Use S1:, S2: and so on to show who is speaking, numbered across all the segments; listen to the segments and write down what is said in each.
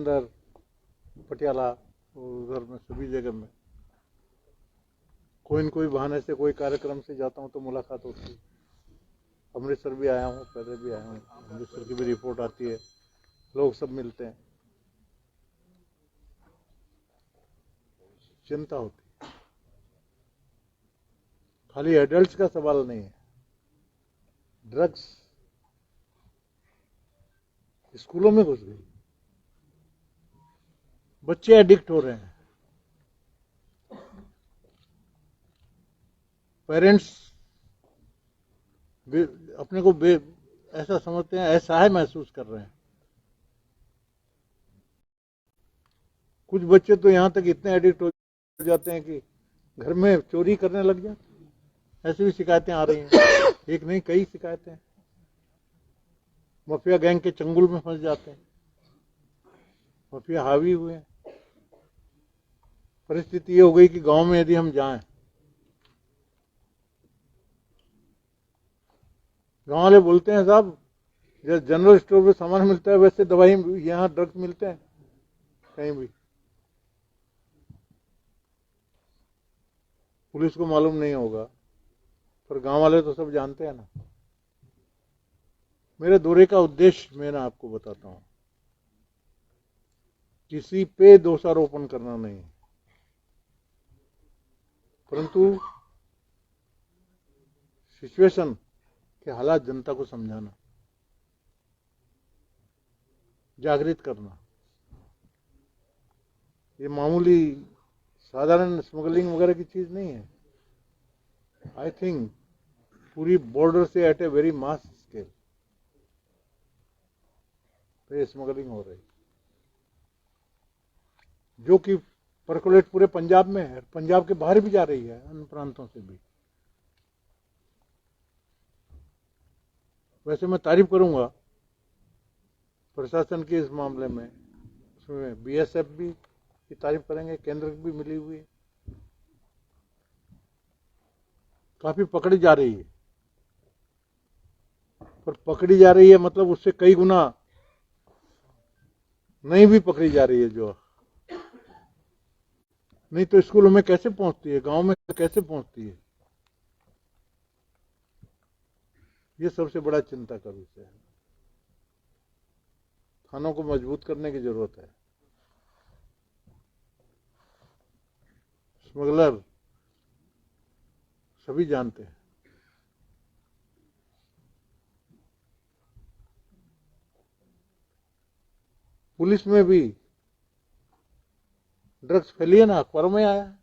S1: जलंधर, पटियाला, उधर में सभी जगह में कोई न कोई बहाने से कोई कार्यक्रम से जाता हूँ तो मुलाकात होती है। अमृतसर भी आया हूँ, पहले भी आया हूँ, अमृतसर की भी रिपोर्ट आती है, लोग सब मिलते हैं, चिंता होती है। खाली एडल्ट्स का सवाल नहीं है, ड्रग्स स्कूलों में घुस गई, बच्चे एडिक्ट हो रहे हैं, पेरेंट्स अपने को ऐसा समझते हैं, असहाय महसूस कर रहे हैं। कुछ बच्चे तो यहाँ तक इतने एडिक्ट हो जाते हैं कि घर में चोरी करने लग जाते। ऐसी भी शिकायतें आ रही हैं, एक नहीं कई शिकायतें। माफिया गैंग के चंगुल में फंस जाते हैं, माफिया हावी हुए हैं। परिस्थिति ये हो गई कि गांव में यदि हम जाएं, गांव वाले बोलते हैं साहब जैसे जनरल स्टोर में सामान मिलता है वैसे दवाई यहाँ ड्रग्स मिलते हैं कहीं भी। पुलिस को मालूम नहीं होगा, पर गांव वाले तो सब जानते हैं ना। मेरे दौरे का उद्देश्य मैं आपको बताता हूं, किसी पे दोषारोपण करना नहीं, परंतु सिचुएशन के हालात जनता को समझाना, जागृत करना। ये मामूली साधारण स्मगलिंग वगैरह की चीज नहीं है। आई थिंक पूरी बॉर्डर से at a very mass scale ये स्मगलिंग हो रही, जो कि परकोलेट पूरे पंजाब में है, पंजाब के बाहर भी जा रही है, अन्य प्रांतों से भी। वैसे मैं तारीफ करूंगा प्रशासन की इस मामले में, उसमें बीएसएफ भी की तारीफ करेंगे, केंद्र की भी मिली हुई है, काफी पकड़ी जा रही है। पर पकड़ी जा रही है मतलब उससे कई गुना नहीं भी पकड़ी जा रही है, जो नहीं तो स्कूलों में कैसे पहुंचती है, गांव में कैसे पहुंचती है। ये सबसे बड़ा चिंता का विषय है। थानों को मजबूत करने की जरूरत है। स्मगलर सभी जानते हैं, पुलिस में भी ड्रग्स फैली है ना, अखबारों में आया है।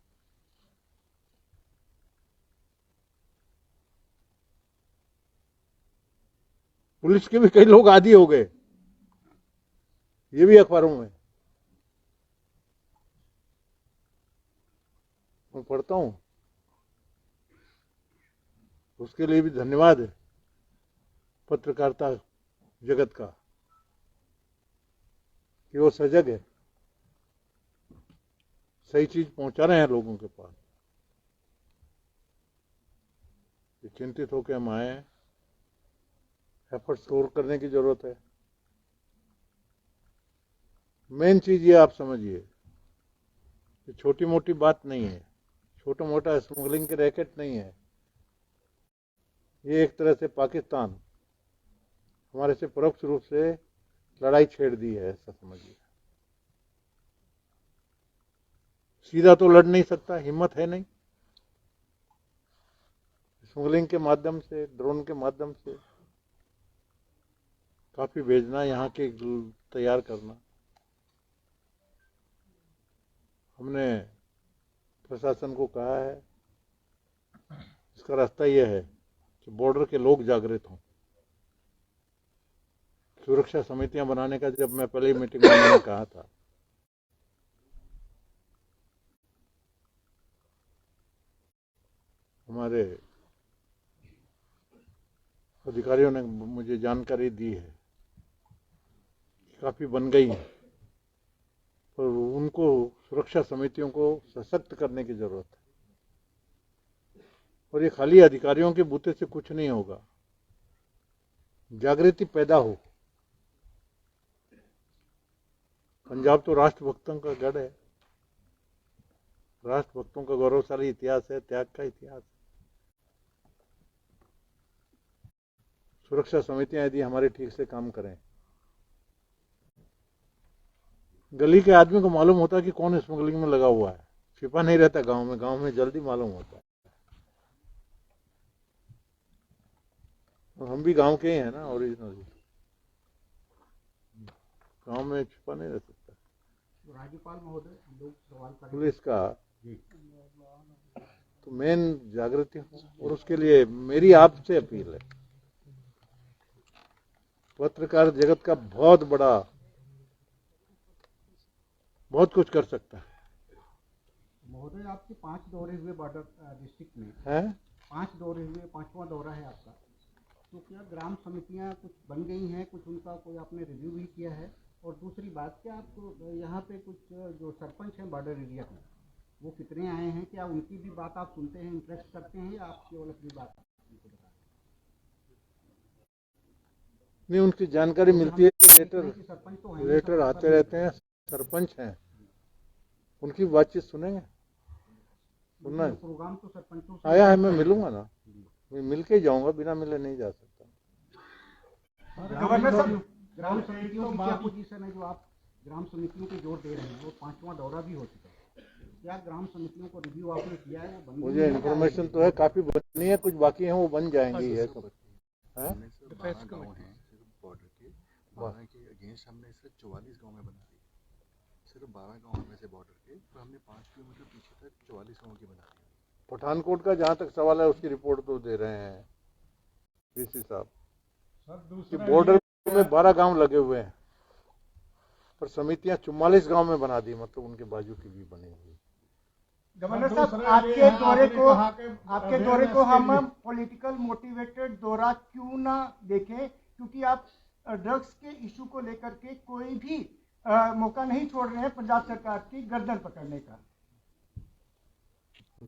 S1: पुलिस के भी कई लोग आदी हो गए, ये भी अखबारों में मैं पढ़ता हूं। उसके लिए भी धन्यवाद है पत्रकारिता जगत का कि वो सजग है, सही चीज पहुंचा रहे हैं लोगों के पास। चिंतित होकर हम आए हैं, एफर्ट्स और करने की जरूरत है। मेन चीज ये आप समझिए कि छोटी मोटी बात नहीं है, छोटा मोटा स्मगलिंग के रैकेट नहीं है। ये एक तरह से पाकिस्तान हमारे से परोक्ष रूप से लड़ाई छेड़ दी है, ऐसा समझिए। सीधा तो लड़ नहीं सकता, हिम्मत है नहीं। स्मगलिंग के माध्यम से, ड्रोन के माध्यम से काफी भेजना, यहाँ के तैयार करना। हमने प्रशासन को कहा है, इसका रास्ता यह है कि बॉर्डर के लोग जागृत हों। सुरक्षा समितियां बनाने का जब मैं पहले मीटिंग में मैंने कहा था, हमारे अधिकारियों ने मुझे जानकारी दी है, काफी बन गई है, पर उनको सुरक्षा समितियों को सशक्त करने की जरूरत है। और ये खाली अधिकारियों के बूते से कुछ नहीं होगा, जागृति पैदा हो, पंजाब तो राष्ट्रभक्तों का गढ़ है, राष्ट्रभक्तों का गौरवशाली इतिहास है, त्याग का इतिहास। सुरक्षा समितियां यदि हमारे ठीक से काम करें, गली के आदमी को मालूम होता है कि कौन स्मगलिंग में लगा हुआ है, छिपा नहीं रहता गांव में जल्दी मालूम होता है। और हम भी गांव के ही हैं ना, ओरिजिनली गांव में छिपा नहीं रह सकता।
S2: राज्यपाल महोदय, लोग सवाल करेंगे
S1: पुलिस का तो मेन जागृति हो, और उसके लिए मेरी आपसे अपील है, पत्रकार जगत का बहुत कुछ कर सकता है।
S2: महोदय, आपके 5 दौरे हुए बॉर्डर डिस्ट्रिक्ट में
S1: है,
S2: 5 दौरे हुए, 5वां दौरा है आपका, तो क्या ग्राम समितियां कुछ बन गई हैं, कुछ उनका कोई आपने रिव्यू भी किया है? और दूसरी बात, क्या आपको यहाँ पे कुछ जो सरपंच हैं बॉर्डर एरिया में, वो कितने आए हैं? क्या उनकी भी बात आप सुनते हैं, इंटरेस्ट करते हैं, या आप केवल अपनी बात उनको बताते हैं?
S1: नहीं, उनकी जानकारी मिलती है, लेटर आते रहते हैं, सरपंच हैं, उनकी बातचीत सुनेंगे। सुनना है,
S2: प्रोग्राम तो सरपंचों से
S1: आया है, मैं मिलूंगा ना, मैं मिल के जाऊंगा, बिना मिले नहीं जा सकता।
S2: गवर्नर साहब, ग्राम समितियों की क्या पोजीशन है? जो आप ग्राम समितियों पे जोर दे रहे हैं, वो 5वां दौरा भी हो चुका है, क्या ग्राम समितियों को रिव्यू आपने किया है? वो बन
S1: मुझे इन्फॉर्मेशन तो है, काफी बनी है, कुछ बाकी है, वो बन जाएंगी। है सब
S3: बॉर्डर के 12 के अगेंस्ट हमने सिर्फ 44 गांव में बना दी, सिर्फ 12 गांव में से बॉर्डर के, तो हमने 5 किलोमीटर पीछे तक 44 गांव की बना दी।
S1: पठानकोट का जहाँ तक सवाल है, उसकी रिपोर्ट तो दे रहे हैं डीसी साहब कि बॉर्डर में 12 गांव लगे हुए हैं, पर समितियां 44 गांव में बना दी, मतलब उनके बाजू की भी बनी हुई।
S4: गवर्नर साहब, आपके दौरे को हम पॉलिटिकल मोटिवेटेड दौरा क्यों ना देखें, क्योंकि आप ड्रग्स के इशू को लेकर के कोई भी मौका नहीं छोड़ रहे हैं पंजाब सरकार की गर्दन पकड़ने का।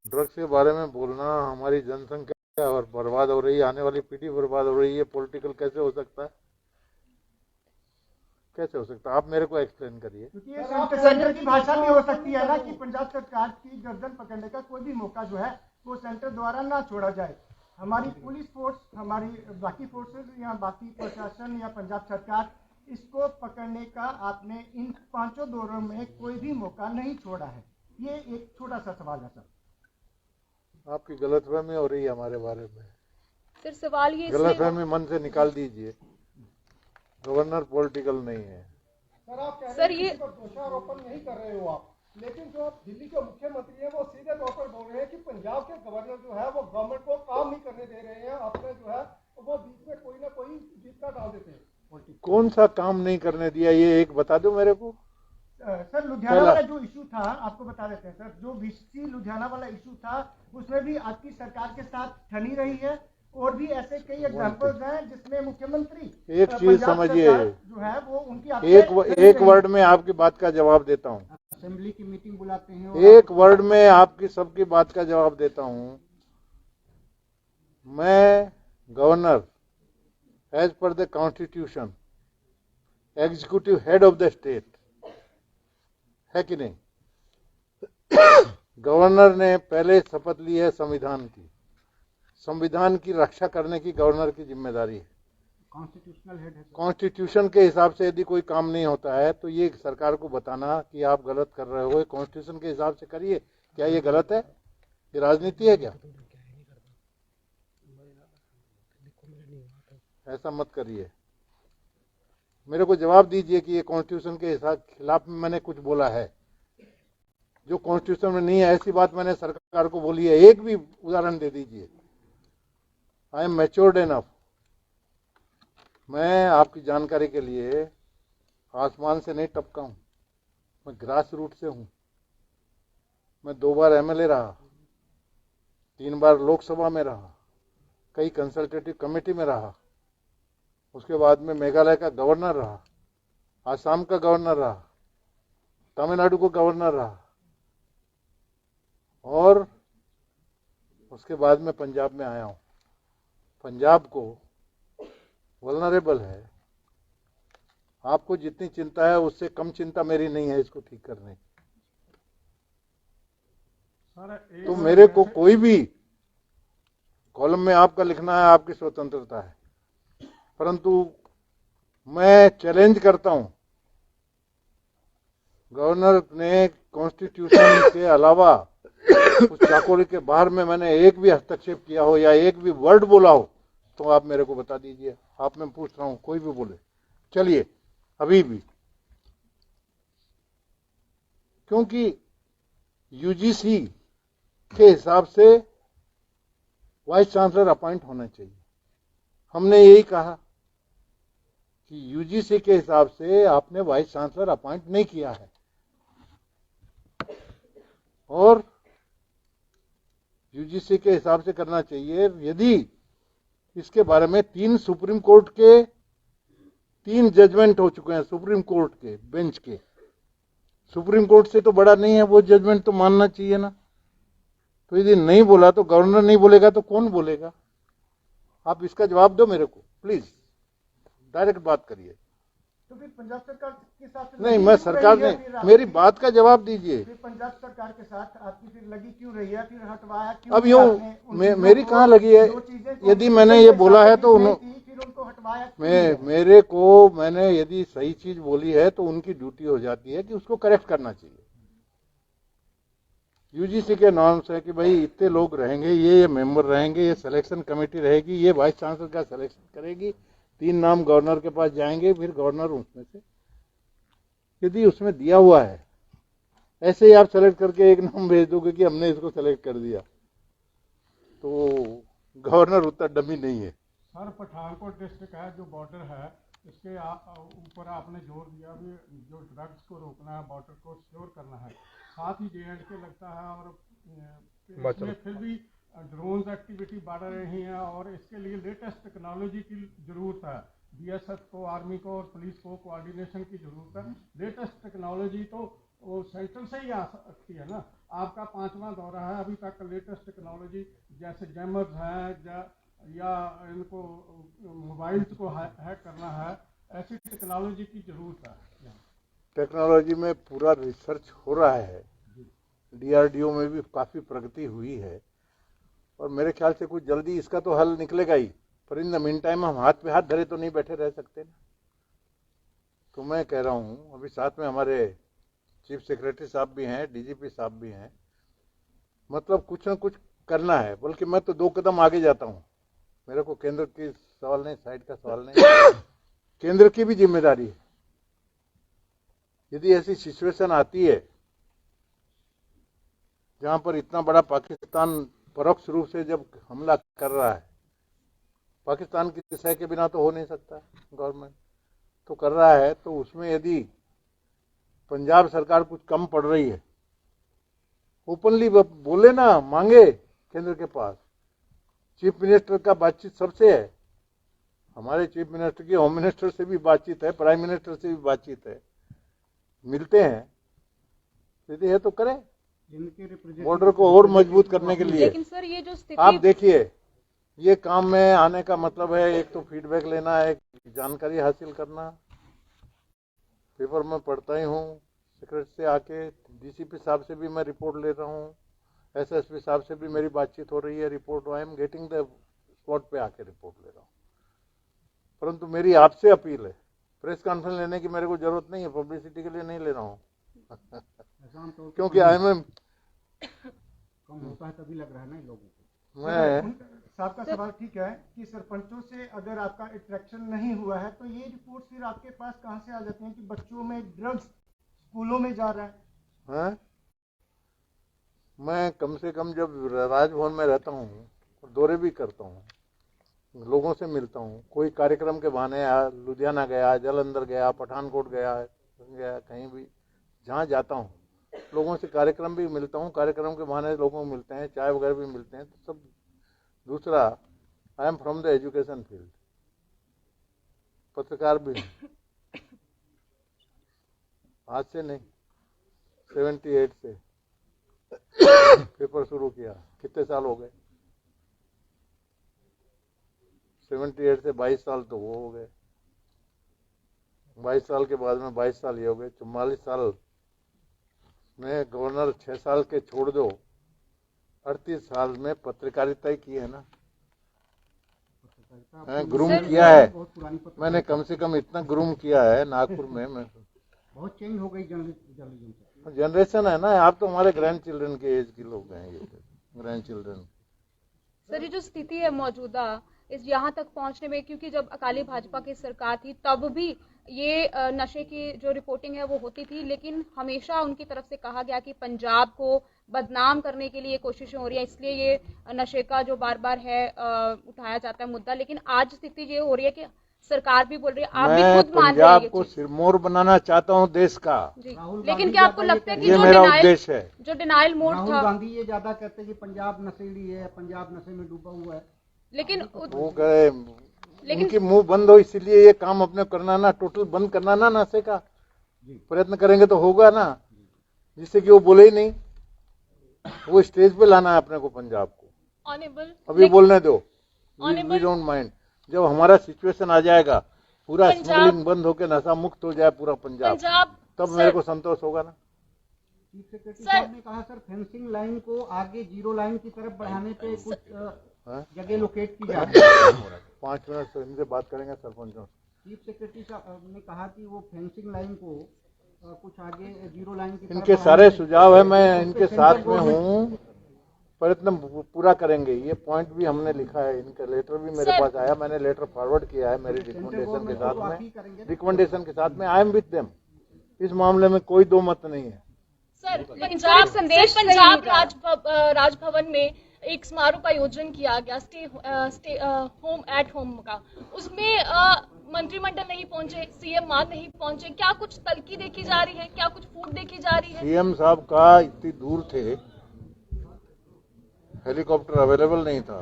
S1: ड्रग्स के बारे में बोलना, हमारी जनसंख्या और बर्बाद हो रही है, आने वाली पीढ़ी बर्बाद हो रही है, पॉलिटिकल कैसे हो सकता है? कैसे हो सकता है? आप मेरे को एक्सप्लेन करिए।
S4: क्योंकि ये सेंटर की भाषा भी हो सकती है ना कि पंजाब सरकार की गर्दन पकड़ने का कोई भी मौका जो है वो सेंटर द्वारा ना छोड़ा जाए। हमारी पुलिस फोर्स, हमारी बाकी फोर्सेस या बाकी प्रशासन या पंजाब सरकार, इसको पकड़ने का आपने इन 5 दौरों में कोई भी मौका नहीं छोड़ा है। ये एक छोटा सा सवाल है सर।
S1: आपकी गलतफहमी हो रही है हमारे बारे में।
S5: सर सवाल ये
S1: गलतफहमी मन से निकाल दीजिए, गवर्नर पॉलिटिकल नहीं है।
S4: सर, आप कह
S5: सर,
S4: रहे हैं
S5: ये
S4: कि दोषारोपण नहीं कर रहे हो आप, लेकिन जो दिल्ली के मुख्यमंत्री हैं वो सीधे तौर पर बोल रहे हैं कि पंजाब के गवर्नर जो है वो गवर्नमेंट को काम नहीं करने दे रहे हैं, अपने जो है वो बीच में कोई ना कोई जीत डाल देते हैं।
S1: कौन सा काम नहीं करने दिया, ये एक बता दो मेरे को।
S4: सर, लुधियाना वाला जो इशू था, आपको बता देते हैं सर, जो वीसी लुधियाना वाला इशू था उसमें भी आपकी सरकार के साथ ठनी रही है, और भी ऐसे कई एग्जांपल्स हैं जिसमें मुख्यमंत्री
S1: एक चीज समझिए,
S4: जो है वो उनकी
S1: एक वर्ड में आपकी बात का जवाब देता हूँ,
S2: असेंबली की मीटिंग बुलाते हैं,
S1: एक वर्ड में आपकी सबकी बात का जवाब देता हूँ। मैं governor as per the constitution executive head of the state है कि नहीं? गवर्नर ने पहले शपथ ली है संविधान की, संविधान की रक्षा करने की गवर्नर की जिम्मेदारी है।
S2: कॉन्स्टिट्यूशनल हेड है।
S1: कॉन्स्टिट्यूशन के हिसाब से यदि कोई काम नहीं होता है तो ये सरकार को बताना कि आप गलत कर रहे हो, कॉन्स्टिट्यूशन के हिसाब से करिए। क्या ये गलत है? ये राजनीति है क्या? ऐसा मत करिए, मेरे को जवाब दीजिए कि ये कॉन्स्टिट्यूशन के हिसाब खिलाफ में मैंने कुछ बोला है जो कॉन्स्टिट्यूशन में नहीं है। ऐसी बात मैंने सरकार को बोली है, एक भी उदाहरण दे दीजिए। I am matured enough. मैं आपकी जानकारी के लिए आसमान से नहीं टपका हूं, मैं ग्रास रूट से हूं। मैं 2 बार एमएलए रहा, 3 बार लोकसभा में रहा, कई कंसल्टेटिव कमेटी में रहा, उसके बाद में मेघालय का गवर्नर रहा, आसाम का गवर्नर रहा, तमिलनाडु को गवर्नर रहा, और उसके बाद में पंजाब में आया हूं। पंजाब को वल्नरेबल है, आपको जितनी चिंता है उससे कम चिंता मेरी नहीं है इसको ठीक करने की। तो मेरे को कोई भी कॉलम में आपका लिखना है, आपकी स्वतंत्रता है, परंतु मैं चैलेंज करता हूं, गवर्नर ने कॉन्स्टिट्यूशन के अलावा उस चाकोरी के बाहर में मैंने एक भी हस्तक्षेप किया हो या एक भी वर्ड बोला हो तो आप मेरे को बता दीजिए। आप मैं पूछ रहा हूं, कोई भी बोले चलिए अभी भी, क्योंकि यूजीसी के हिसाब से वाइस चांसलर अपॉइंट होना चाहिए। हमने यही कहा कि यूजीसी के हिसाब से आपने वाइस चांसलर अपॉइंट नहीं किया है, और यूजीसी के हिसाब से करना चाहिए। यदि इसके बारे में 3 सुप्रीम कोर्ट के 3 जजमेंट हो चुके हैं, सुप्रीम कोर्ट के बेंच के, सुप्रीम कोर्ट से तो बड़ा नहीं है वो जजमेंट, तो मानना चाहिए ना। तो यदि नहीं बोला तो गवर्नर नहीं बोलेगा तो कौन बोलेगा? आप इसका जवाब दो मेरे को प्लीज, डायरेक्ट बात करिए।
S4: तो फिर पंजाब सरकार के साथ
S1: नहीं, मैं सरकार ने, मेरी बात का जवाब दीजिए।
S4: फिर पंजाब सरकार के साथ आपकी फिर लगी क्यों रही है, फिर हटवाया क्यों?
S1: अब यूं मेरी कहाँ लगी है? यदि मैंने ये बोला है तो
S4: फिर उनको हटवाया
S1: मेरे को, मैंने यदि सही चीज बोली है तो उनकी ड्यूटी हो जाती है कि उसको करेक्ट करना चाहिए। यूजीसी के नॉर्म्स है कि भाई इतने लोग रहेंगे, ये मेंबर रहेंगे, ये सिलेक्शन कमेटी रहेगी, ये वाइस चांसलर का सिलेक्शन करेगी, 3 नाम गवर्नर के पास जाएंगे, फिर गवर्नर उसमें से यदि उसमें दिया हुआ है, ऐसे ही आप सेलेक्ट करके एक नाम भेज दोगे कि हमने इसको सेलेक्ट कर दिया, तो गवर्नर उतना डमी नहीं है।
S6: सर, पठानकोट डिस्ट्रिक्ट है जो बॉर्डर है, इसके ऊपर आपने जोर दिया भी जो ड्रग्स को रोकना है, बॉर्डर को सिक्योर करना है, साथ ही JNK लगता है, और इसमें फिर भी ड्रोन्स एक्टिविटी बढ़ रही है, और इसके लिए लेटेस्ट टेक्नोलॉजी की ज़रूरत है। BSF को, आर्मी को और पुलिस को कोऑर्डिनेशन की ज़रूरत है। लेटेस्ट टेक्नोलॉजी तो वो सेंट्रल से ही आ सकती है ना। आपका 5वां दौरा है, अभी तक लेटेस्ट टेक्नोलॉजी जैसे जैमर्स हैं या इनको मोबाइल्स को हैक करना है, ऐसी टेक्नोलॉजी की ज़रूरत है।
S1: टेक्नोलॉजी में पूरा रिसर्च हो रहा है, DRDO में भी काफ़ी प्रगति हुई है, और मेरे ख्याल से कुछ जल्दी इसका तो हल निकलेगा ही। पर इन द मीन टाइम हम हाथ पे हाथ धरे तो नहीं बैठे रह सकते ना। तो मैं कह रहा हूँ, अभी साथ में हमारे चीफ सेक्रेटरी साहब भी हैं, DGP साहब भी हैं, मतलब कुछ ना कुछ करना है। बल्कि मैं तो 2 कदम आगे जाता हूँ। मेरे को केंद्र की सवाल नहीं, साइड का सवाल नहीं, केंद्र की भी जिम्मेदारी है। यदि ऐसी सिचुएशन आती है जहां पर इतना बड़ा पाकिस्तान परोक्ष रूप से जब हमला कर रहा है, पाकिस्तान की दिशा के बिना तो हो नहीं सकता, गवर्नमेंट तो कर रहा है, तो उसमें यदि पंजाब सरकार कुछ कम पड़ रही है, ओपनली बोले ना, मांगे केंद्र के पास। चीफ मिनिस्टर का बातचीत सबसे है, हमारे चीफ मिनिस्टर की होम मिनिस्टर से भी बातचीत है, प्राइम मिनिस्टर से भी बातचीत है, मिलते हैं। यदि है तो करें, बॉर्डर को और मजबूत करने के लिए।
S5: लेकिन सर ये जो स्थिति,
S1: आप देखिए, ये काम में आने का मतलब है एक तो फीडबैक लेना है, जानकारी हासिल करना। पेपर में पढ़ता ही हूँ, सेक्रेटरी से आके, DCP साहब से भी मैं रिपोर्ट ले रहा हूँ, SSP साहब से भी मेरी बातचीत हो रही है, report I am getting the spot पे आके रिपोर्ट ले रहा हूँ। परंतु मेरी आपसे अपील है, प्रेस कॉन्फ्रेंस लेने की मेरे को जरूरत नहीं है, पब्लिसिटी के लिए नहीं ले रहा हूँ क्योंकि IMM
S2: कम होता है तभी लग रहा है ना इन लोगों को।
S1: मैं
S4: साहब का सवाल ठीक है कि सरपंचों से अगर आपका इंटरेक्शन नहीं हुआ है तो ये रिपोर्ट फिर आपके पास कहाँ से आ जाती है कि बच्चों में ड्रग्स स्कूलों में जा रहा है?
S1: मैं कम से कम जब राजभवन में रहता हूँ, दौरे भी करता हूँ, लोगों से मिलता हूँ, कोई कार्यक्रम के बहाने लुधियाना गया, जालंधर गया, पठानकोट गया, कहीं भी जहाँ जाता हूँ लोगों से कार्यक्रम भी मिलता हूँ, कार्यक्रम के बहाने लोगों को मिलते हैं, चाय वगैरह भी मिलते हैं, तो सब। दूसरा, I am from the education field, पत्रकार भी हूँ, आज से नहीं, 78 से पेपर शुरू किया। कितने साल हो गए? 78 से 22 साल तो वो हो गए। 22 साल के बाद में 22 साल ये हो गए, 44 साल में गवर्नर 6 साल के छोड़ दो, 38 साल में पत्रकारिता ही की है ना, ग्रूम किया है।
S2: बहुत पुरानी पत्र
S1: मैंने कम से कम इतना ग्रूम किया है नागपुर में। मैं
S2: बहुत चेंज हो गई जर्नलिज्म से।
S1: जनरेशन है ना, आप तो हमारे ग्रैंड चिल्ड्रन के एज के लोग हैं, ये ग्रैंड चिल्ड्रन।
S5: सर, ये जो स्थिति है मौजूदा इस यहाँ तक पहुंचने में, क्योंकि जब अकाली भाजपा की सरकार थी तब भी ये नशे की जो रिपोर्टिंग है वो होती थी, लेकिन हमेशा उनकी तरफ से कहा गया कि पंजाब को बदनाम करने के लिए कोशिशें हो रही है, इसलिए ये नशे का जो बार बार है उठाया जाता है मुद्दा। लेकिन आज स्थिति ये हो रही है कि सरकार भी बोल रही है, आप भी
S1: मैं
S5: खुद मान रहे हैं
S1: पंजाब
S5: ये
S1: को
S5: चीज।
S1: सिरमौर बनाना चाहता हूँ देश का,
S5: जी,
S2: राहुल
S5: लेकिन
S2: गांधी
S5: क्या आपको
S2: ज्यादा
S5: लगता है कि
S1: ये
S5: जो
S1: मेरा
S5: डिनाइल
S1: उद्देश्य है।
S5: जो डिनाइल मोड
S2: राहुल
S5: था,
S2: गांधी ये ज्यादा कहते हैं कि पंजाब नशेड़ी है, पंजाब नशे में डूबा हुआ है।
S5: लेकिन
S1: वो कहे
S5: लेकिन-
S1: उनकी मुंह बंद हो, इसलिए ये काम अपने करना ना, टोटल बंद करना ना नशे का प्रयत्न करेंगे तो होगा ना, जिससे कि वो बोले ही नहीं। वो स्टेज पे लाना है अपने को पंजाब को।
S5: ऑनेबल
S1: अभी बोलने दो, वी
S5: Honorable-
S1: डोंट माइंड। जब हमारा सिचुएशन आ जाएगा, पूरा
S5: पंजाब-
S1: स्मगलिंग बंद होकर नशा मुक्त हो जाए पूरा पंजाब,
S5: पंजाब
S1: तब
S5: सर-
S1: मेरे को संतोष होगा ना।
S2: चीफ सेक्रेटरी
S5: सर-
S2: साहब ने कहा सर फेंसिंग लाइन को आगे जीरो लाइन की तरफ बढ़ाने पे कुछ
S1: हाँ?
S2: जगह लोकेट की जा रही है।
S1: 5 मिनट से इनसे बात करेंगे सरपंचों से।
S2: चीफ सेक्रेटरी साहब ने कहा कि वो फेंसिंग लाइन को कुछ आगे जीरो लाइन की तरफ
S1: इनके
S2: बढ़ाने
S1: सारे
S2: पे-
S1: सुझाव है, मैं
S2: उस पे
S1: इनके
S2: सेंट्रल
S1: साथ में
S2: गवर्नमेंट-
S1: हूँ, प्रयत्न पूरा करेंगे। ये पॉइंट भी हमने लिखा है, इनका लेटर भी मेरे
S5: सर-
S1: पास आया, मैंने लेटर फॉरवर्ड किया है मेरी
S2: सेंट्रल
S1: रिकमेंडेशन के
S2: गवर्नमेंट को
S1: साथ
S2: तो आप ही
S1: में।
S2: करेंगे ना?
S1: रिकमेंडेशन के साथ में आई एम विद देम, इस मामले में कोई दो मत नहीं है।
S7: सर,
S5: पंजाब संदेश
S7: पंजाब
S5: नहीं जा
S7: राजभवन में एक समारोह का आयोजन किया गया, स्टे होम एट होम का। उसमें मंत्रिमंडल नहीं पहुंचे, सीएम मान नहीं पहुंचे। क्या कुछ तलखी देखी जा रही है, क्या कुछ फूट देखी जा रही है?
S1: सीएम साहब का इतनी दूर थे, हेलीकॉप्टर अवेलेबल नहीं था,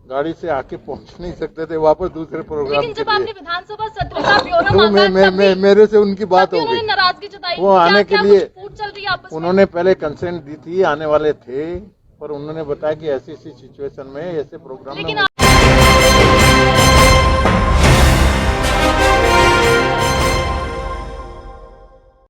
S1: गाड़ी से आके पहुंच नहीं सकते थे वापस दूसरे प्रोग्राम
S7: लेकिन
S1: के
S7: जब आपने
S1: लिए।
S7: विधानसभा सत्र का ब्यौरा
S1: तो
S7: मांगा,
S1: मेरे से उनकी बात हो
S7: उन्होंने
S1: गई।
S7: नाराजगी जताई।
S1: वो आने के
S7: क्या
S1: लिए
S7: कुछ फूट चल रही है आपस में?
S1: उन्होंने पहले कंसेंट दी थी, आने वाले थे, पर उन्होंने बताया कि ऐसी ऐसी सिचुएशन में ऐसे प्रोग्राम में
S7: लेकिन
S1: मुझे